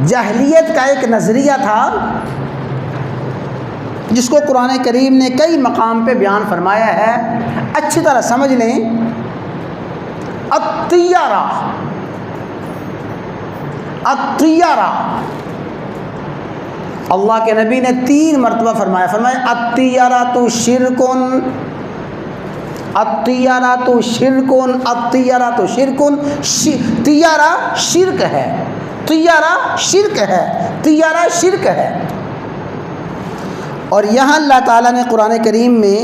جاہلیت کا ایک نظریہ تھا جس کو قرآن کریم نے کئی مقام پہ بیان فرمایا ہے. اچھی طرح سمجھ لیں. الطیارہ اللہ کے نبی نے 3 مرتبہ فرمایا الطیارۃ شرکن، الطیارۃ شرکن، الطیارۃ شرکن. طیارہ شرک ہے، طیارہ شرک ہے، طیارہ شرک ہے. اور یہاں اللہ تعالیٰ نے قرآن کریم میں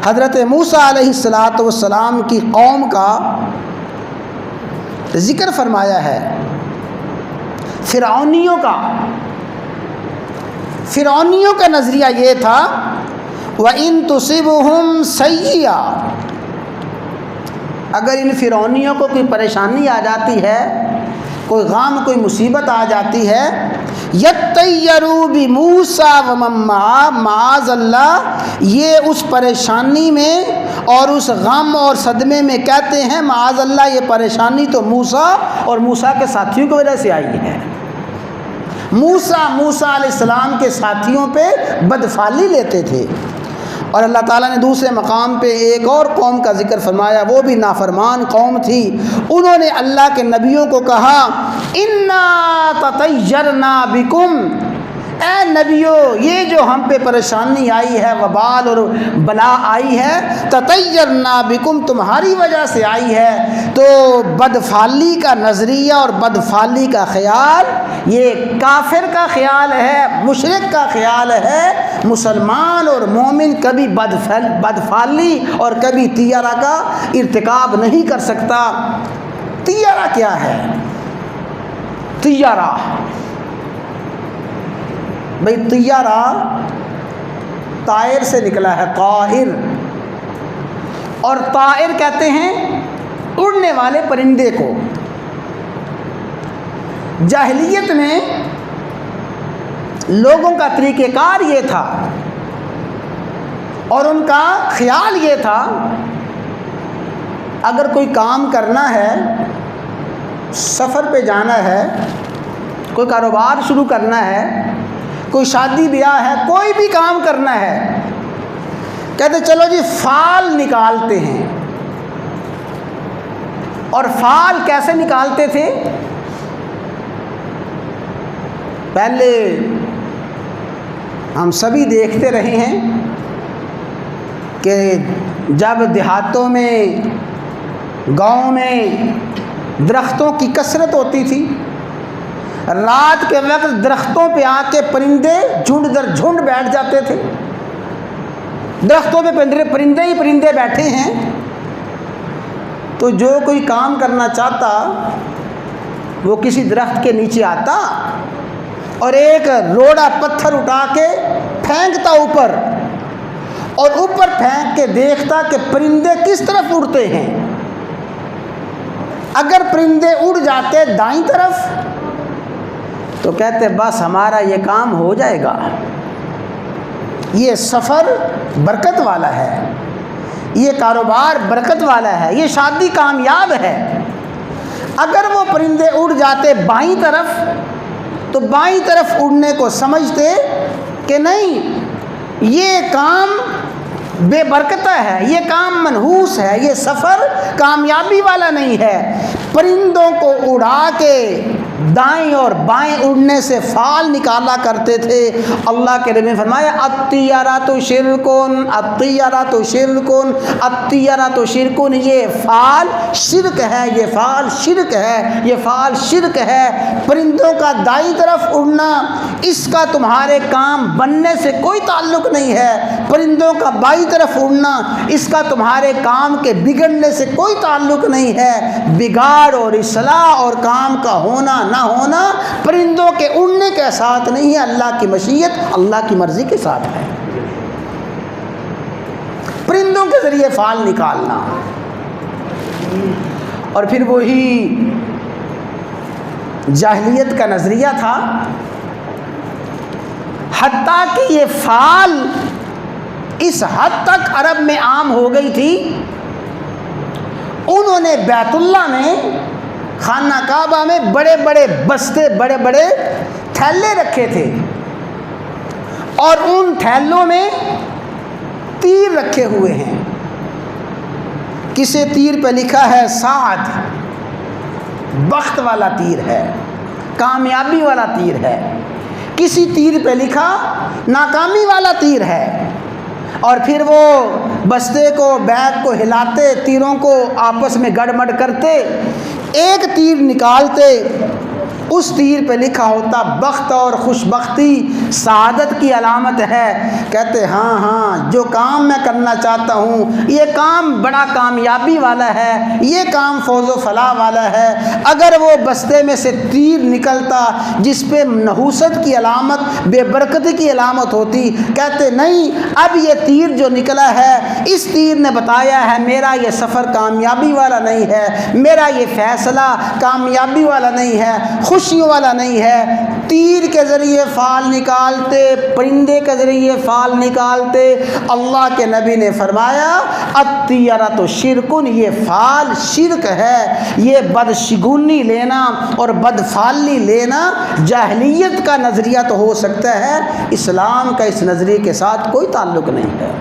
حضرت موسیٰ علیہ السلام کی قوم کا ذکر فرمایا ہے. فرعونیوں کا نظریہ یہ تھا وَإِن تُصِبْهُمْ سَيِّئَةٌ، اگر ان فرعونیوں کو کوئی پریشانی آ جاتی ہے، کوئی غم، کوئی مصیبت آ جاتی ہے، یَطَّیَّرُوا بِمُوسَىٰ وَمَن مَّعَهُ، معاذ اللہ یہ اس پریشانی میں اور اس غم اور صدمے میں کہتے ہیں معاذ اللہ یہ پریشانی تو موسیٰ اور موسیٰ کے ساتھیوں کی وجہ سے آئی ہے. موسیٰ علیہ السلام کے ساتھیوں پہ بدفعلی لیتے تھے. اور اللہ تعالیٰ نے دوسرے مقام پہ ایک اور قوم کا ذکر فرمایا، وہ بھی نافرمان قوم تھی. انہوں نے اللہ کے نبیوں کو کہا اِنَّا تَطَيَّرْنَا بِكُمْ، اے نبیو یہ جو ہم پہ پریشانی آئی ہے، وبال اور بلا آئی ہے، تطیرنا بکم تمہاری وجہ سے آئی ہے. تو بدفعلی کا نظریہ اور بدفعلی کا خیال یہ کافر کا خیال ہے، مشرک کا خیال ہے. مسلمان اور مومن کبھی بدفعلی اور کبھی طیارہ کا ارتکاب نہیں کر سکتا. طیارہ کیا ہے؟ طیارہ بھئی طیارہ طائر سے نکلا ہے، طائر. اور طائر کہتے ہیں اڑنے والے پرندے کو. جاہلیت میں لوگوں کا طریقہ کار یہ تھا اور ان کا خیال یہ تھا اگر کوئی کام کرنا ہے، سفر پہ جانا ہے، کوئی کاروبار شروع کرنا ہے، کوئی شادی بیاہ ہے، کوئی بھی کام کرنا ہے، کہتے چلو جی فال نکالتے ہیں. اور فال کیسے نکالتے تھے؟ پہلے ہم سبھی دیکھتے رہے ہیں کہ جب دیہاتوں میں، گاؤں میں درختوں کی کثرت ہوتی تھی، رات کے وقت درختوں پہ آ کے پرندے جھنڈ در جھنڈ بیٹھ جاتے تھے. درختوں پہ پرندے ہی پرندے بیٹھے ہیں، تو جو کوئی کام کرنا چاہتا وہ کسی درخت کے نیچے آتا اور ایک روڑا پتھر اٹھا کے پھینکتا اوپر، اور اوپر پھینک کے دیکھتا کہ پرندے کس طرف اڑتے ہیں. اگر پرندے اڑ جاتے دائیں طرف تو کہتے بس ہمارا یہ کام ہو جائے گا، یہ سفر برکت والا ہے، یہ کاروبار برکت والا ہے، یہ شادی کامیاب ہے. اگر وہ پرندے اڑ جاتے بائیں طرف تو بائیں طرف اڑنے کو سمجھتے کہ نہیں یہ کام بے برکتہ ہے، یہ کام منحوس ہے، یہ سفر کامیابی والا نہیں ہے. پرندوں کو اڑا کے دائیں اور بائیں اڑنے سے فال نکالا کرتے تھے. اللہ کے نبی نے فرمایا الطیارۃ شرکن، الطیارۃ شرکن، الطیارۃ شرکن، یہ فال شرک ہے، یہ فال شرک ہے، یہ فال شرک ہے. پرندوں کا دائیں طرف اڑنا اس کا تمہارے کام بننے سے کوئی تعلق نہیں ہے، پرندوں کا بائیں طرف اڑنا اس کا تمہارے کام کے بگڑنے سے کوئی تعلق نہیں ہے. بگاڑ اور اصلاح اور کام کا ہونا نہ ہونا پرندوں کے اڑنے کے ساتھ نہیں ہے، اللہ کی مشیت، اللہ کی مرضی کے ساتھ ہے. پرندوں کے ذریعے فال نکالنا. اور پھر وہی جاہلیت کا نظریہ تھا، حتیٰ کہ یہ فال اس حد تک عرب میں عام ہو گئی تھی، انہوں نے بیت اللہ میں خانہ کعبہ میں بڑے بڑے بستے، بڑے بڑے تھیلے رکھے تھے، اور ان تھیلوں میں تیر رکھے ہوئے ہیں۔ کسی تیر پہ لکھا ہے سعد، بخت والا تیر ہے، کامیابی والا تیر ہے۔ کسی تیر پہ لکھا ناکامی والا تیر ہے۔ اور پھر وہ بستے کو، بیگ کو ہلاتے، تیروں کو آپس میں گڑمڑ کرتے، ایک تیر نکالتے، اس تیر پہ لکھا ہوتا بخت اور خوش بختی، سعادت کی علامت ہے۔ کہتے ہاں ہاں، جو کام میں کرنا چاہتا ہوں یہ کام بڑا کامیابی والا ہے، یہ کام فوز و فلاح والا ہے۔ اگر وہ بستے میں سے تیر نکلتا جس پہ نحوست کی علامت، بے برکتی کی علامت ہوتی، کہتے نہیں، اب یہ تیر جو نکلا ہے، اس تیر نے بتایا ہے میرا یہ سفر کامیابی والا نہیں ہے، میرا یہ فیصلہ کامیابی والا نہیں ہے، خوشیوں والا نہیں ہے۔ تیر کے ذریعے فال نکالتے، پرندے کے ذریعے فال نکالتے۔ اللہ کے نبی نے فرمایا الطیرۃ شرکن، یہ فال شرک ہے، یہ بدشگونی لینا اور بدفالی لینا جاہلیت کا نظریہ تو ہو سکتا ہے، اسلام کا اس نظریے کے ساتھ کوئی تعلق نہیں ہے۔